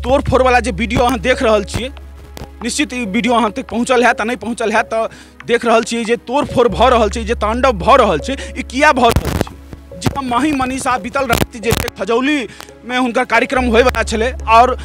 तोड़ फोड़ वाला जो वीडियो अहाँ देख रहल छियै, निश्चित ई वीडियो अहाँ तक पहुँचल है नहीं पहुँचल है तो देख रहल छियै जे तोड़ फोड़ भऽ रहल छै, जे तांडव भऽ रहल छै, ई किया भऽ रहल छै। जे माही मनीषा बीतल राति जे खजौली में हुनकर कार्यक्रम होयवला छलै और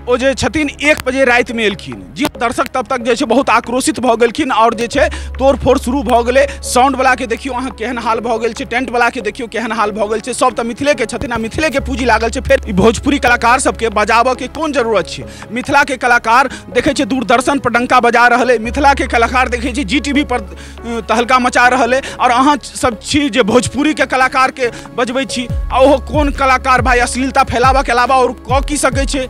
ओ जे छथिन 1 बजे राति में एलखिन। जी दर्शक तब तक जे छै बहुत आक्रोशित भऽ गेलखिन और जे छै तोड़ फोड़ शुरू भऽ गेलै। साउंड वाला के देखियो अहाँ केहन हाल भऽ गेल छै, टेंट वाला के देखियो केहन हाल भऽ गेल छै। सब तऽ मिथिले के छथिन आ मिथिले के पूंजी लागल छै। फेर ई भोजपुरी कलाकार सबके बजाबऽ के कोन जरूरत छै। मिथिला के कलाकार देखै छै दूरदर्शन पर डंका बजा रहल, मिथिला के कलाकार देखै छै GTV पर तहलका मचा रहल और अहाँ सब छी जे भोजपुरी के कलाकार के बजबै छी। आ ओहो कोन कलाकार भाई अश्लीलता फैलाबऽ के अलावा और कऽ की सकै छै।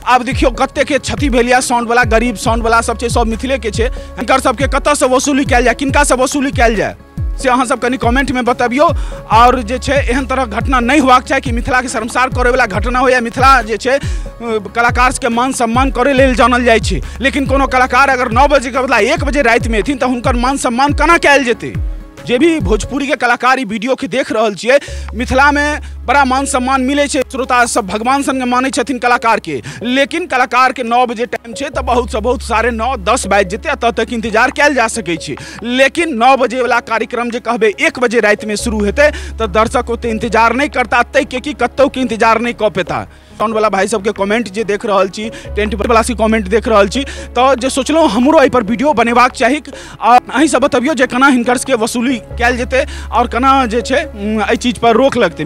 आब देखियो कते के क्षति भेल या। साउंड वाला गरीब साउंड वाला सब छै, सब मिथिले के छै। हिनकर सबके कतऽ से वसूली कयल जाए, किनका से वसूली कयल जाए से अहाँ सब कनी कमेंट में बतबियो। और जे छै एहन तरह घटना नहीं होबाक चाही कि मिथिला के शर्मसार करे वाला घटना हो। या मिथिला जे छै कलाकार के मान सम्मान करे लेल जानल जाइ छै, लेकिन कोनो कलाकार अगर 9 बजे के बदला 1 बजे राति में एथिन तऽ हुनकर मान सम्मान केना कयल जेतै। जे भी भोजपुरी के कलाकार ई वीडियो के देख रहल छियै, मिथिला में बड़ा मान सम्मान मिले छै। श्रोता सब भगवान संग मानै छथिन कलाकार के, लेकिन कलाकार के 9 बजे टाइम छै तऽ बहुत से बहुत 9:30 बाजि जेतै, तब तक इंतजार कयल जा सकै छै। लेकिन 9 बजे वाला कार्यक्रम जे कहबै 1 बजे राति में शुरू हेतै तऽ दर्शक ओते इंतजार नहीं करता, तै के कि कतौ के इंतजार नहीं कऽ पेता। साउंड वाला भाई सबके कमेंट जे देख रहल छी, टेंट वाला से कमेंट देख रहल छी, तो जे सोचलहुँ हमरो एहि पर वीडियो बनेबाक चाही। और अहीं सब बतबियो जे केना हिनकर सबके वसूली कयल जेतै और केना जे छै एहि चीज पर रोक लगतै।